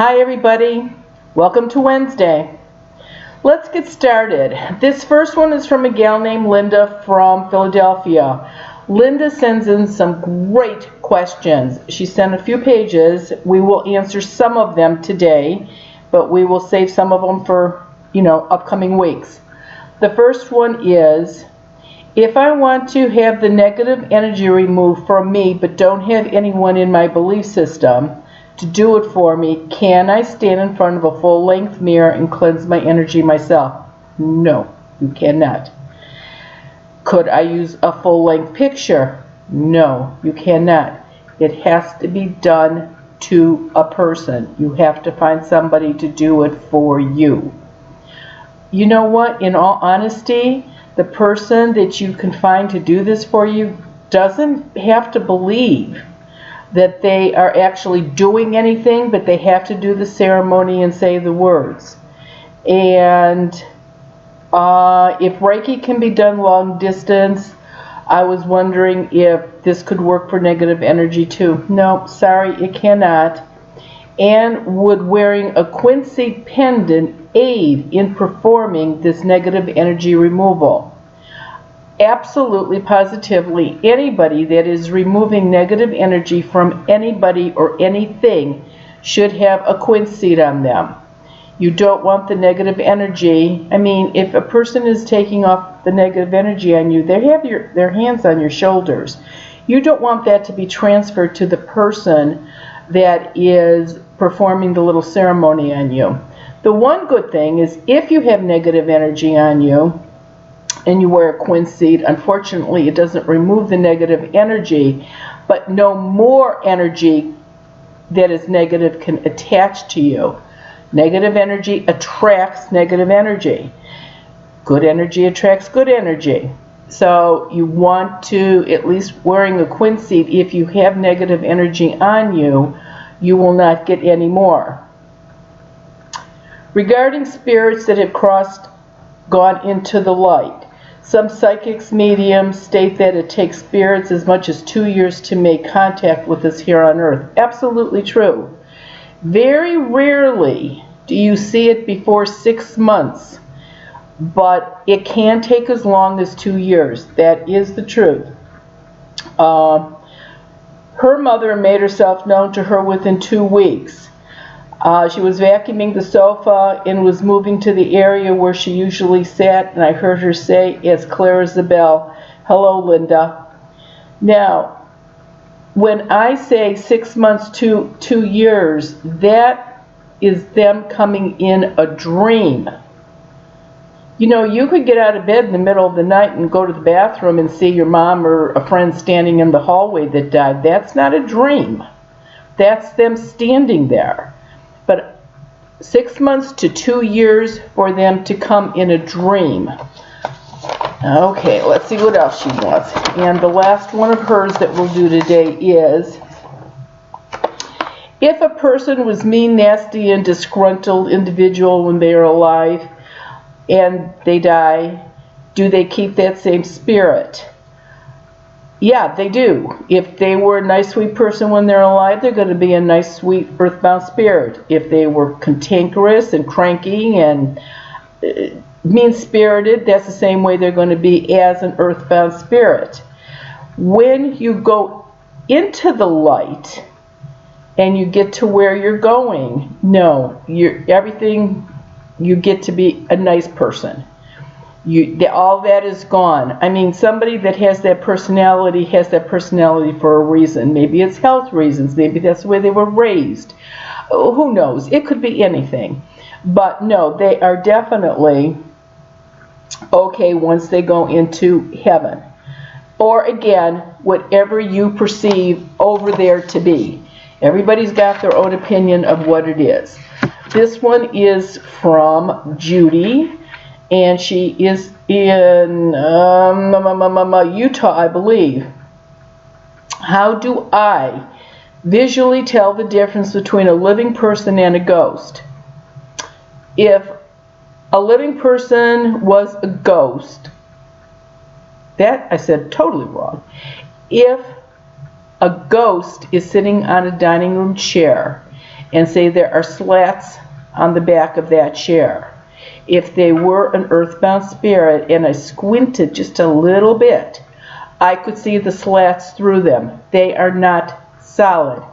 Hi everybody, welcome to Wednesday. Let's get started. This first one is from a gal named Linda from Philadelphia. Linda sends in some great questions. She sent a few pages. We will answer some of them today, but we will save some of them for, upcoming weeks. The first one is, if I want to have the negative energy removed from me but don't have anyone in my belief system to do it for me, can I stand in front of a full-length mirror and cleanse my energy myself? No, you cannot. Could I use a full-length picture? No, you cannot. It has to be done to a person. You have to find somebody to do it for you. You know what? In all honesty, the person that you can find to do this for you doesn't have to believe that they are actually doing anything, but they have to do the ceremony and say the words. And if Reiki can be done long distance, I was wondering if this could work for negative energy too. No, sorry, it cannot. And would wearing a quincy pendant aid in performing this negative energy removal? Absolutely, positively, anybody that is removing negative energy from anybody or anything should have a quince seed on them. You don't want the negative energy. I mean, if a person is taking off the negative energy on you, they have their hands on your shoulders. You don't want that to be transferred to the person that is performing the little ceremony on you. The one good thing is, if you have negative energy on you and you wear a quince seed, unfortunately it doesn't remove the negative energy, but no more energy that is negative can attach to you. Negative energy attracts negative energy. Good energy attracts good energy. So you want to, at least wearing a quince seed, if you have negative energy on you, you will not get any more. Regarding spirits that have gone into the light, some psychics, mediums state that it takes spirits as much as 2 years to make contact with us here on earth. Absolutely true. Very rarely do you see it before 6 months, but it can take as long as 2 years. That is the truth. Her mother made herself known to her within 2 weeks. She was vacuuming the sofa and was moving to the area where she usually sat, and I heard her say, as clear as a bell, "Hello, Linda." Now, when I say 6 months to 2 years, that is them coming in a dream. You could get out of bed in the middle of the night and go to the bathroom and see your mom or a friend standing in the hallway that died. That's not a dream. That's them standing there. But 6 months to 2 years for them to come in a dream. Okay, let's see what else she wants. And the last one of hers that we'll do today is, if a person was mean, nasty, and disgruntled individual when they are alive and they die, do they keep that same spirit? Yeah, they do. If they were a nice, sweet person when they're alive, they're going to be a nice, sweet, earthbound spirit. If they were cantankerous and cranky and mean-spirited, that's the same way they're going to be as an earthbound spirit. When you go into the light and you get to where you're going, no, you get to be a nice person. All that is gone. I mean, somebody that has that personality for a reason. Maybe it's health reasons. Maybe that's the way they were raised. Who knows? It could be anything. But no, they are definitely okay once they go into heaven. Or again, whatever you perceive over there to be. Everybody's got their own opinion of what it is. This one is from Judy. And she is in Utah, I believe. How do I visually tell the difference between a living person and a ghost? If a living person was a ghost, that I said totally wrong. If a ghost is sitting on a dining room chair and say there are slats on the back of that chair. If they were an earthbound spirit and I squinted just a little bit, I could see the slats through them. They are not solid.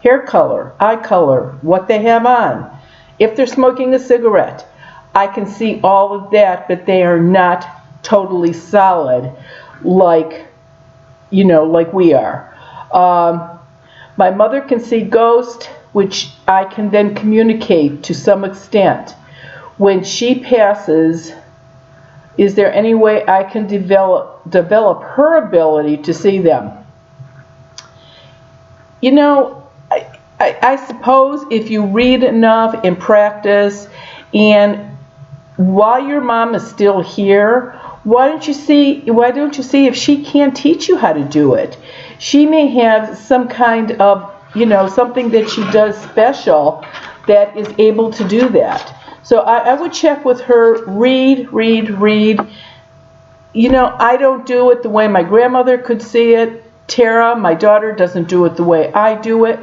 Hair color, eye color, what they have on. If they're smoking a cigarette, I can see all of that, but they are not totally solid like, like we are. My mother can see ghosts, which I can then communicate to some extent. When she passes, is there any way I can develop her ability to see them? I suppose if you read enough and practice, and while your mom is still here, why don't you see if she can teach you how to do it? She may have some kind of, something that she does special that is able to do that. So I would check with her, read. I don't do it the way my grandmother could see it. Tara, my daughter, doesn't do it the way I do it.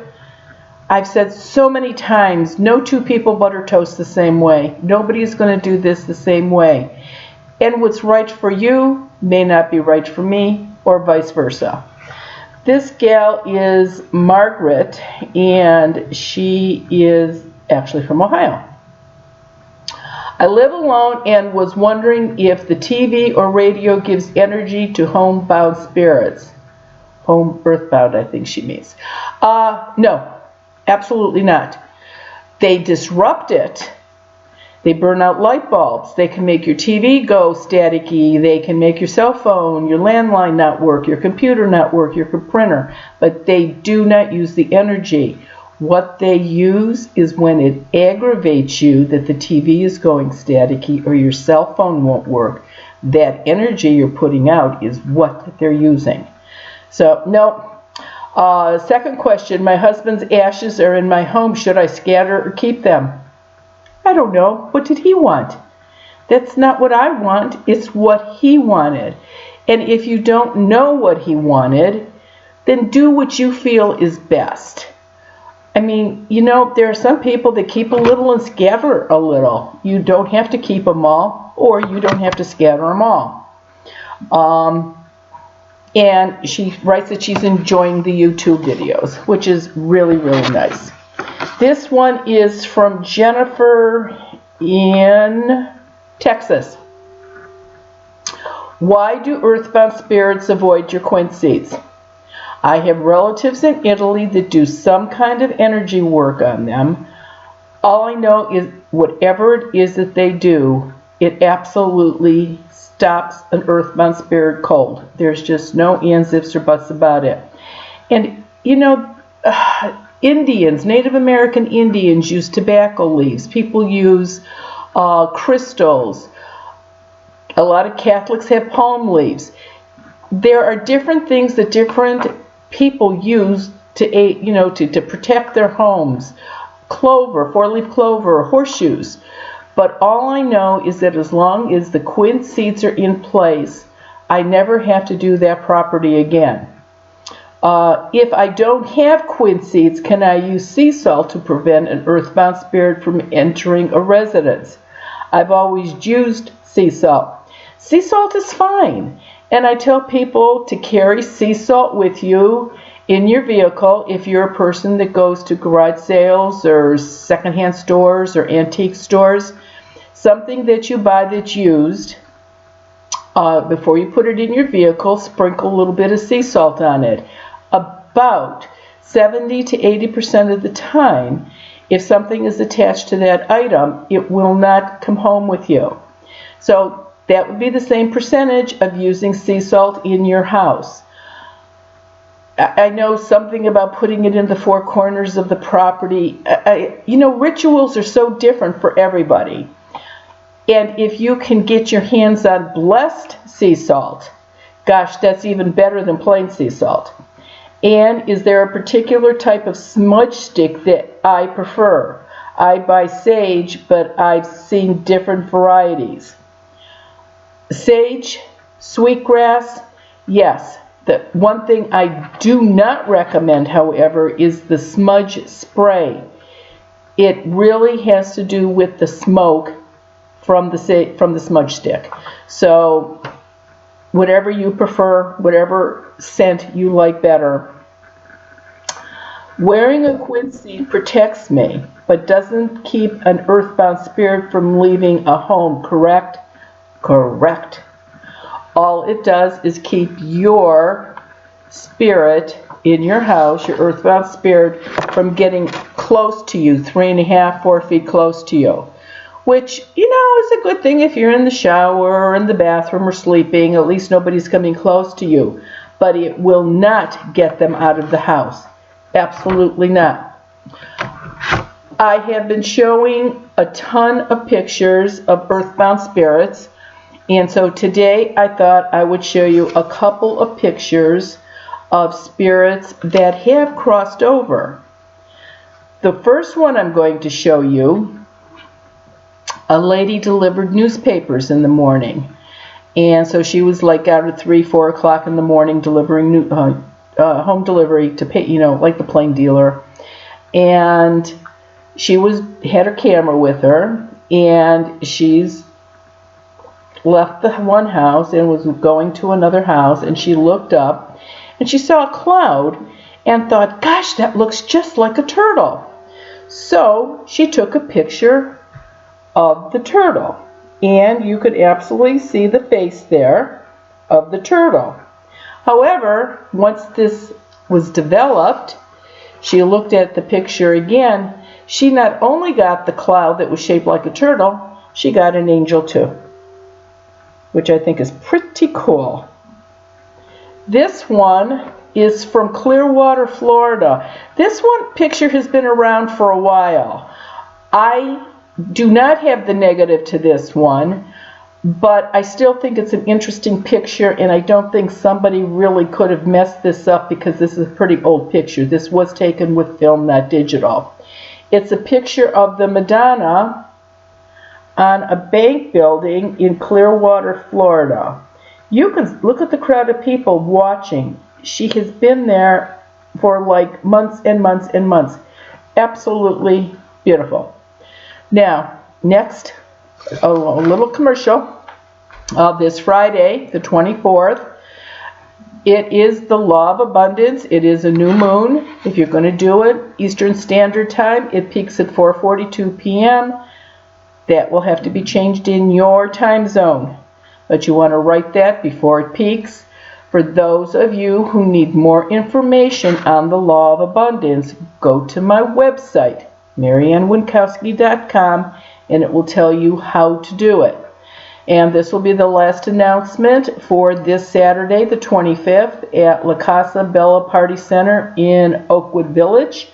I've said so many times, no two people butter toast the same way. Nobody is going to do this the same way. And what's right for you may not be right for me, or vice versa. This gal is Margaret, and she is actually from Ohio. I live alone and was wondering if the TV or radio gives energy to homebound spirits. Earthbound, I think she means. No, absolutely not. They disrupt it. They burn out light bulbs. They can make your TV go staticky. They can make your cell phone, your landline not work, your computer not work, your printer. But they do not use the energy. What they use is when it aggravates you that the TV is going staticky or your cell phone won't work. That energy you're putting out is what they're using. So, no. Second question, my husband's ashes are in my home. Should I scatter or keep them? I don't know. What did he want? That's not what I want. It's what he wanted. And if you don't know what he wanted, then do what you feel is best. I mean, there are some people that keep a little and scatter a little. You don't have to keep them all, or you don't have to scatter them all. And she writes that she's enjoying the YouTube videos, which is really, really nice. This one is from Jennifer in Texas. Why do earthbound spirits avoid your quince seeds? I have relatives in Italy that do some kind of energy work on them. All I know is whatever it is that they do, it absolutely stops an earthbound spirit cold. There's just no ands, ifs, or buts about it. And, Indians, Native American Indians use tobacco leaves. People use crystals. A lot of Catholics have palm leaves. There are different things that different people use to protect their homes. Clover, four-leaf clover, horseshoes. But all I know is that as long as the quince seeds are in place, I never have to do that property again. If I don't have quince seeds, can I use sea salt to prevent an earthbound spirit from entering a residence? I've always used sea salt. Sea salt is fine. And I tell people to carry sea salt with you in your vehicle if you're a person that goes to garage sales or secondhand stores or antique stores. Something that you buy that's used, before you put it in your vehicle, sprinkle a little bit of sea salt on it. About 70 to 80% of the time, if something is attached to that item, it will not come home with you. So that would be the same percentage of using sea salt in your house. I know something about putting it in the four corners of the property. Rituals are so different for everybody. And if you can get your hands on blessed sea salt, gosh, that's even better than plain sea salt. And is there a particular type of smudge stick that I prefer? I buy sage, but I've seen different varieties. Sage, sweetgrass, yes. The one thing I do not recommend, however, is the smudge spray. It really has to do with the smoke from the smudge stick. So whatever you prefer, whatever scent you like better. Wearing a quince seed protects me, but doesn't keep an earthbound spirit from leaving a home, correct? Correct. All it does is keep your spirit in your house, your earthbound spirit, from getting close to you, 3.5, 4 feet close to you. Which, you know, is a good thing if you're in the shower or in the bathroom or sleeping. At least nobody's coming close to you. But it will not get them out of the house. Absolutely not. I have been showing a ton of pictures of earthbound spirits. And so today I thought I would show you a couple of pictures of spirits that have crossed over. The first one I'm going to show you, a lady delivered newspapers in the morning. And so she was like out at 3, 4 o'clock in the morning delivering home delivery to pay, you know, like the plain dealer. And she had her camera with her, and she's left the one house and was going to another house, and she looked up and she saw a cloud and thought, gosh, that looks just like a turtle. So she took a picture of the turtle, and you could absolutely see the face there of the turtle. However, once this was developed, she looked at the picture again. She not only got the cloud that was shaped like a turtle, she got an angel too, which I think is pretty cool. This one is from Clearwater, Florida. This one picture has been around for a while. I do not have the negative to this one, but I still think it's an interesting picture, and I don't think somebody really could have messed this up because this is a pretty old picture. This was taken with film, not digital. It's a picture of the Madonna on a bank building in Clearwater, Florida. You can look at the crowd of people watching. She has been there for like months and months and months. Absolutely beautiful. Now, next, a little commercial. This Friday, the 24th, it is the Law of Abundance. It is a new moon. If you're going to do it, Eastern Standard Time, it peaks at 4:42 p.m. That will have to be changed in your time zone. But you want to write that before it peaks. For those of you who need more information on the Law of Abundance, go to my website, MaryAnnWinkowski.com, and it will tell you how to do it. And this will be the last announcement for this Saturday, the 25th, at La Casa Bella Party Center in Oakwood Village.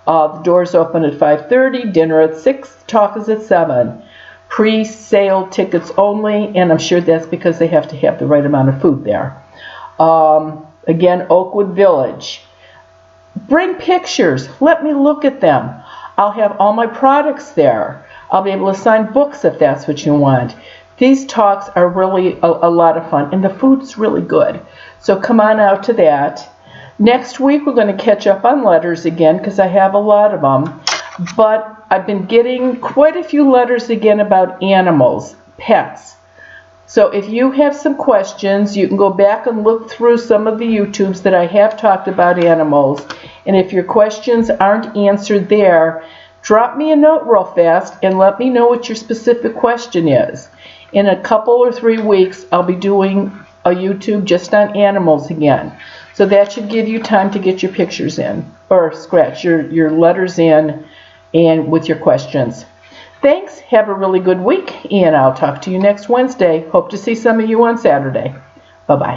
The doors open at 5:30, dinner at 6, talk is at 7. Pre-sale tickets only, and I'm sure that's because they have to have the right amount of food there. Again, Oakwood Village. Bring pictures. Let me look at them. I'll have all my products there. I'll be able to sign books if that's what you want. These talks are really a lot of fun, and the food's really good. So come on out to that. Next week, we're going to catch up on letters again because I have a lot of them. But I've been getting quite a few letters again about animals, pets. So if you have some questions, you can go back and look through some of the YouTubes that I have talked about animals. And if your questions aren't answered there, drop me a note real fast and let me know what your specific question is. In a couple or 3 weeks, I'll be doing a YouTube just on animals again. So that should give you time to get your pictures in, or scratch your letters in, and with your questions. Thanks, have a really good week, and I'll talk to you next Wednesday. Hope to see some of you on Saturday. Bye-bye.